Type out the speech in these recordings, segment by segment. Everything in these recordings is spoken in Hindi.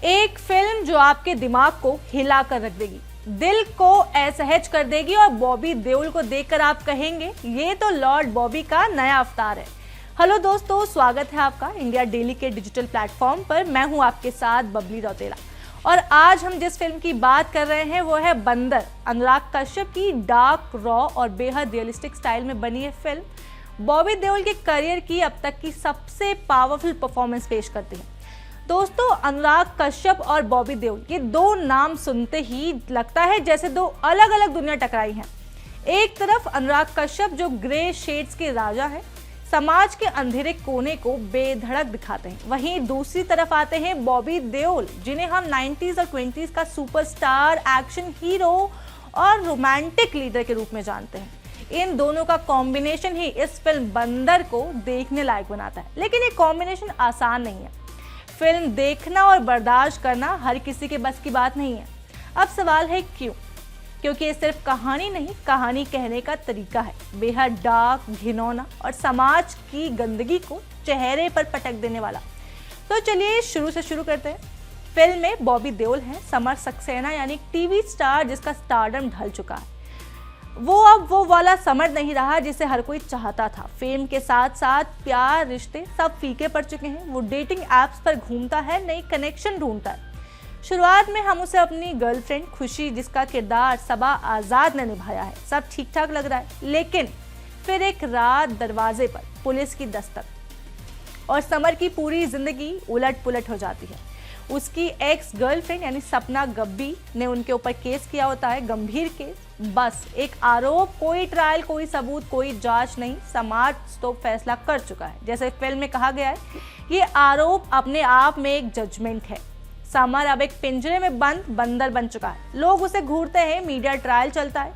एक फिल्म जो आपके दिमाग को हिला कर रख देगी, दिल को असहज कर देगी और बॉबी देओल को देखकर आप कहेंगे ये तो लॉर्ड बॉबी का नया अवतार है। हेलो दोस्तों, स्वागत है आपका इंडिया डेली के डिजिटल प्लेटफॉर्म पर। मैं हूं आपके साथ बबली रौतेला और आज हम जिस फिल्म की बात कर रहे हैं वो है बंदर। अनुराग कश्यप की डार्क, रॉ और बेहद रियलिस्टिक स्टाइल में बनी है फिल्म बॉबी देओल के करियर की अब तक की सबसे पावरफुल परफॉर्मेंस पेश करती है। दोस्तों, अनुराग कश्यप और बॉबी देओल, ये दो नाम सुनते ही लगता है जैसे दो अलग अलग दुनिया टकराई हैं। एक तरफ अनुराग कश्यप जो ग्रे शेड्स के राजा हैं, समाज के अंधेरे कोने को बेधड़क दिखाते हैं, वहीं दूसरी तरफ आते हैं बॉबी देओल जिन्हें हम 90s और 20s का सुपरस्टार, एक्शन हीरो और रोमांटिक लीडर के रूप में जानते हैं। इन दोनों का कॉम्बिनेशन ही इस फिल्म बंदर को देखने लायक बनाता है, लेकिन ये कॉम्बिनेशन आसान नहीं है। फिल्म देखना और बर्दाश्त करना हर किसी के बस की बात नहीं है। अब सवाल है क्यों? क्योंकि ये सिर्फ कहानी नहीं, कहानी कहने का तरीका है। बेहद डार्क, घिनौना और समाज की गंदगी को चेहरे पर पटक देने वाला। तो चलिए शुरू से शुरू करते हैं। फिल्म में बॉबी देओल हैं, समर सक्सेना यानी टीवी स्टार जिसका स्टारडम ढल चुका है। वो अब वो वाला समर नहीं रहा जिसे हर कोई चाहता था। फेम के साथ साथ प्यार, रिश्ते सब फीके पड़ चुके हैं। वो डेटिंग एप्स पर घूमता है, नई कनेक्शन ढूंढता है। शुरुआत में हम उसे अपनी गर्लफ्रेंड खुशी, जिसका किरदार सबा आजाद ने निभाया है, सब ठीक ठाक लग रहा है। लेकिन फिर एक रात दरवाजे पर पुलिस की दस्तक और समर की पूरी जिंदगी उलट पुलट हो जाती है। उसकी एक्स गर्लफ्रेंड यानी सपना गब्बी ने उनके ऊपर केस किया होता है, गंभीर केस। बस एक आरोप, कोई ट्रायल, कोई सबूत, कोई जांच नहीं। समाज तो फैसला कर चुका है। जैसे फिल्म में कहा गया है, ये आरोप अपने आप में एक जजमेंट है। समर अब एक पिंजरे में बंद बंदर बन चुका है। लोग उसे घूरते हैं, मीडिया ट्रायल चलता है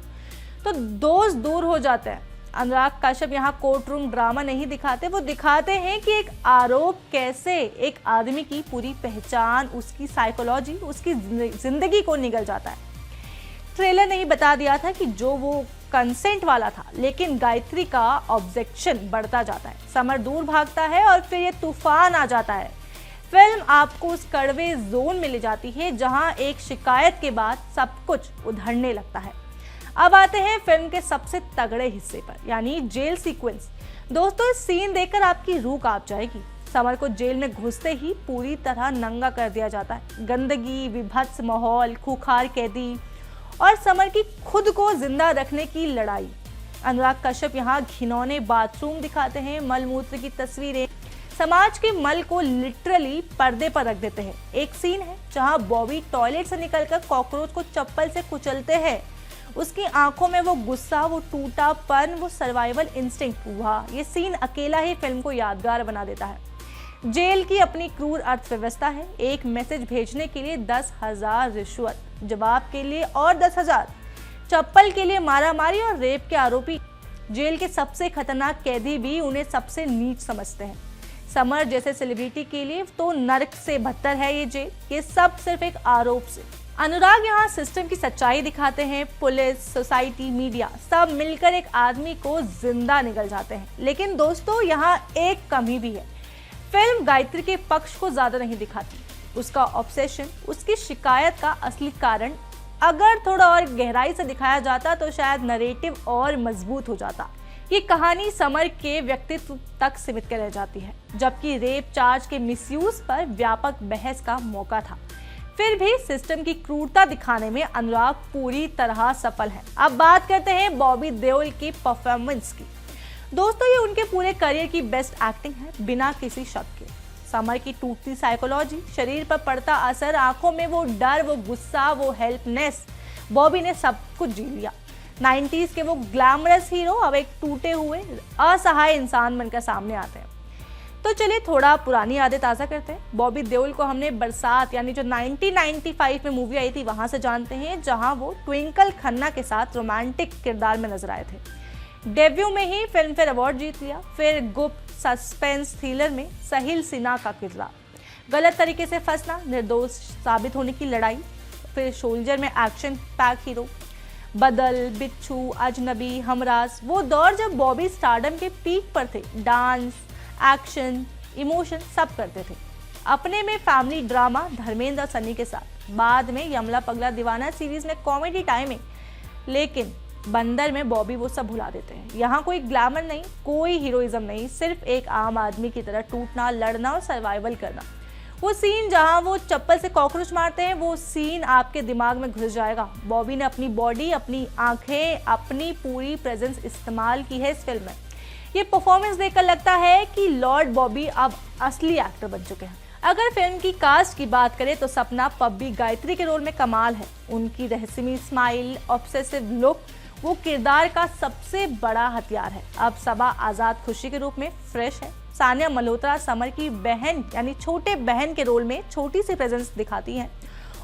तो दोस्त दूर हो जाते हैं। अनुराग कश्यप यहाँ कोर्ट रूम ड्रामा नहीं दिखाते, वो दिखाते हैं कि एक आरोप कैसे एक आदमी की पूरी पहचान, उसकी साइकोलॉजी, उसकी जिंदगी को निगल जाता है। ट्रेलर ने ही बता दिया था कि जो वो कंसेंट वाला था, लेकिन गायत्री का ऑब्जेक्शन बढ़ता जाता है। समर दूर भागता है और फिर ये तूफान आ जाता है। फिल्म आपको उस कड़वे जोन में ले जाती है जहां एक शिकायत के बाद सब कुछ उधड़ने लगता है। अब आते हैं फिल्म के सबसे तगड़े हिस्से पर, यानी जेल सीक्वेंस। दोस्तों, इस सीन देखकर आपकी रूह कांप जाएगी। समर को जेल में घुसते ही पूरी तरह नंगा कर दिया जाता है। गंदगी, विभत्स माहौल, खूंखार कैदी और समर की खुद को जिंदा रखने की लड़ाई। अनुराग कश्यप यहाँ घिनौने बाथरूम दिखाते हैं, मलमूत्र की तस्वीरें, समाज के मल को लिटरली पर्दे पर रख देते हैं। एक सीन है जहाँ बॉबी टॉयलेट से निकलकर कॉकरोच को चप्पल से कुचलते हैं। उसकी आंखों में वो गुस्सा, वो टूटापन, वो सर्वाइवल इंस्टिंक्ट। वाह, ये सीन अकेला ही फिल्म को यादगार बना देता है। जेल की अपनी क्रूर अर्थव्यवस्था है। एक मैसेज भेजने के लिए 10,000 रिश्वत, जवाब के लिए और 10,000, चप्पल के लिए मारामारी और रेप के आरोपी। जेल के सबसे खतरनाक कैदी भी उन्हें सबसे नीच समझते हैं। समर जैसे सेलिब्रिटी के लिए तो नर्क से बदतर है ये जेल। ये सब सिर्फ एक आरोप से। अनुराग यहाँ सिस्टम की सच्चाई दिखाते हैं। पुलिस, सोसाइटी, मीडिया सब मिलकर एक आदमी को जिंदा निगल जाते हैं। लेकिन दोस्तों, यहाँ एक कमी भी है। फिल्म गायत्री के पक्ष को ज्यादा नहीं दिखाती। उसका ऑब्सेशन, उसकी शिकायत का असली कारण अगर थोड़ा और गहराई से दिखाया जाता तो शायद नरेटिव और मजबूत हो जाता। ये कहानी समर के व्यक्तित्व तक सीमित कर रह जाती है, जबकि रेप चार्ज के मिसयूज पर व्यापक बहस का मौका था। फिर भी सिस्टम की क्रूरता दिखाने में अनुराग पूरी तरह सफल है। अब बात करते हैं बॉबी देओल की परफॉर्मेंस की। दोस्तों, ये उनके पूरे करियर की बेस्ट एक्टिंग है, बिना किसी शक के। समर की टूटती साइकोलॉजी, शरीर पर पड़ता असर, आंखों में वो डर, वो गुस्सा, वो हेल्पनेस, बॉबी ने सब कुछ जी लिया। 90s के वो ग्लैमरस हीरो अब एक टूटे हुए असहाय इंसान बनकर सामने आते हैं। तो चलिए थोड़ा पुरानी यादें ताज़ा करते हैं। बॉबी देओल को हमने बरसात यानी जो 1995 में मूवी आई थी वहां से जानते हैं, जहां वो ट्विंकल खन्ना के साथ रोमांटिक किरदार में नजर आए थे। डेब्यू में ही फिल्म फेयर अवार्ड जीत लिया। फिर गुप्त सस्पेंस थ्रिलर में साहिल सिन्हा का किरदार, गलत तरीके से फंसना, निर्दोष साबित होने की लड़ाई। फिर सोल्जर में एक्शन पैक हीरो, बदल, बिच्छू, अजनबी, हमराज, वो दौर जब बॉबी स्टारडम के पीक पर थे। डांस, एक्शन, इमोशन सब करते थे। अपने में फैमिली ड्रामा धर्मेंद्र और सनी के साथ, बाद में यमला पगला दीवाना सीरीज में कॉमेडी टाइमिंग, लेकिन बंदर में बॉबी वो सब भुला देते हैं। यहाँ कोई ग्लैमर नहीं, कोई हीरोइज्म नहीं, सिर्फ एक आम आदमी की तरह टूटना, लड़ना और सर्वाइवल करना। वो सीन जहाँ वो चप्पल से कॉकरोच मारते हैं, वो सीन आपके दिमाग में घुस जाएगा। बॉबी ने अपनी बॉडी, अपनी आंखें, अपनी पूरी प्रेजेंस इस्तेमाल की है इस फिल्म में। ये परफॉर्मेंस देखकर लगता है कि लॉर्ड बॉबी अब असली एक्टर बन चुके हैं। अगर फिल्म की कास्ट की बात करें तो सपना पब्बी गायत्री के रोल में कमाल है। उनकी रहस्यमयी स्माइल, ऑब्सेसिव लुक वो किरदार का सबसे बड़ा हथियार है। अब सबा आजाद खुशी के रूप में फ्रेश है। सानिया मल्होत्रा समर की बहन यानी छोटे बहन के रोल में छोटी सी प्रेजेंस दिखाती हैं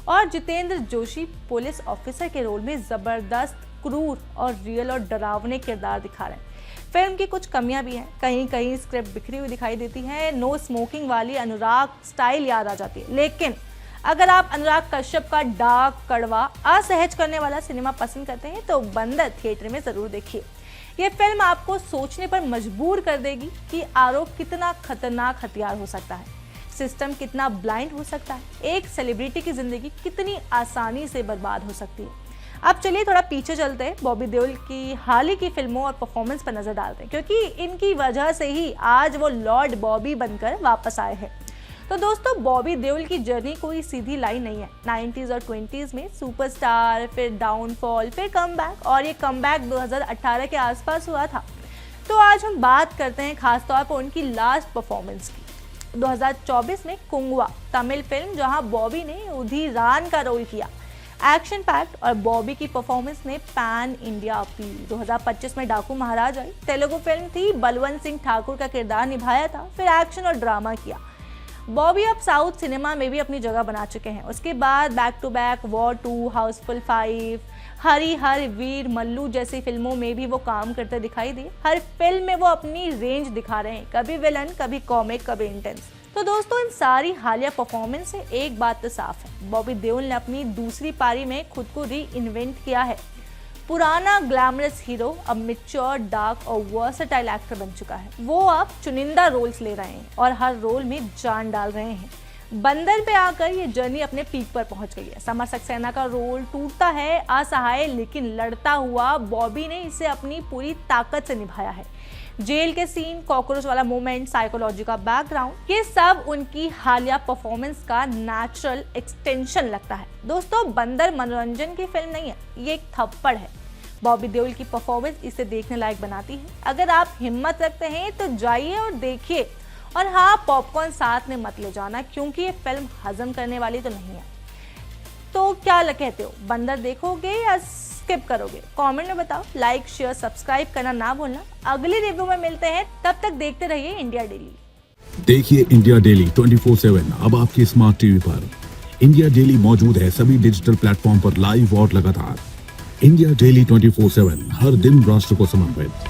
और जितेंद्र जोशी पुलिस ऑफिसर के रोल में जबरदस्त, क्रूर और रियल और डरावने किरदार दिखा रहे हैं। फिल्म की कुछ कमियां भी हैं, कहीं कहीं स्क्रिप्ट बिखरी हुई दिखाई देती है, नो स्मोकिंग वाली अनुराग स्टाइल याद आ जाती है। लेकिन अगर आप अनुराग कश्यप का डार्क, कड़वा, असहज करने वाला सिनेमा पसंद करते हैं तो बंदर थिएटर में जरूर देखिए। ये फिल्म आपको सोचने पर मजबूर कर देगी कि आरोप कितना खतरनाक हथियार हो सकता है, सिस्टम कितना ब्लाइंड हो सकता है, एक सेलिब्रिटी की जिंदगी कितनी आसानी से बर्बाद हो सकती है। अब चलिए थोड़ा पीछे चलते हैं, बॉबी देओल की हाल ही की फिल्मों और परफॉर्मेंस पर नजर डालते हैं, क्योंकि इनकी वजह से ही आज वो लॉर्ड बॉबी बनकर वापस आए हैं। तो दोस्तों, बॉबी देओल की जर्नी कोई सीधी लाइन नहीं है। 90s और 20s में सुपरस्टार, फिर डाउनफॉल, फिर कमबैक, और ये कमबैक 2018 के आसपास हुआ था। तो आज हम बात करते हैं खासतौर पर उनकी लास्ट परफॉर्मेंस की। 2024 में कुंगवा तमिल फिल्म, जहां बॉबी ने उधिरान का रोल किया, एक्शन पैक्ड, और बॉबी की परफॉर्मेंस ने पैन इंडिया अपील। 2025 में डाकू महाराज आई, तेलुगु फिल्म थी, बलवंत सिंह ठाकुर का किरदार निभाया था, फिर एक्शन और ड्रामा किया। बॉबी अब साउथ सिनेमा में भी अपनी जगह बना चुके हैं। उसके बाद back to back war 2, Housefull 5, Hari Hara Veera Mallu जैसी फिल्मों में भी वो काम करते दिखाई दिए। हर फिल्म में वो अपनी रेंज दिखा रहे हैं, कभी विलन, कभी कॉमिक, कभी इंटेंस। तो दोस्तों, इन सारी हालिया परफॉर्मेंस से एक बात तो साफ है, बॉबी देओल ने अपनी दूसरी पारी में खुद को री इन्वेंट किया है। पुराना ग्लैमरस हीरो अब मैच्योर, डार्क और वर्सेटाइल एक्टर बन चुका है। वो अब चुनिंदा रोल्स ले रहे हैं और हर रोल में जान डाल रहे हैं। बंदर पे आकर ये जर्नी अपने पीक पर पहुंच गई है। समर सक्सेना का रोल टूटता है, असहाय, लेकिन लड़ता हुआ बॉबी ने इसे अपनी पूरी ताकत से निभाया है। जेल के सीन, कॉकरोच वाला मोमेंट, साइकोलॉजी का बैकग्राउंड, ये सब उनकी हालिया परफॉर्मेंस का नेचुरल एक्सटेंशन लगता है। दोस्तों, बंदर मनोरंजन की फिल्म नहीं है, ये एक थप्पड़ है। बॉबी देओल की परफॉर्मेंस इसे देखने लायक बनाती है। अगर आप हिम्मत रखते हैं तो जाइए और देखिए, और हाँ, पॉपकॉर्न साथ में मत ले जाना, क्योंकि ये फिल्म हजम करने वाली तो नहीं है। तो क्या कहते हो, बंदर देखोगे या स्किप करोगे? कमेंट में बताओ। लाइक, शेयर, सब्सक्राइब करना ना भूलना। अगली रिव्यू में मिलते हैं, तब तक देखते रहिए इंडिया डेली। देखिए इंडिया डेली 24/7 अब आपके स्मार्ट टीवी पर। इंडिया डेली मौजूद है सभी डिजिटल प्लेटफॉर्म पर लाइव और लगातार। इंडिया डेली 24/7 हर दिन राष्ट्र को समर्पित।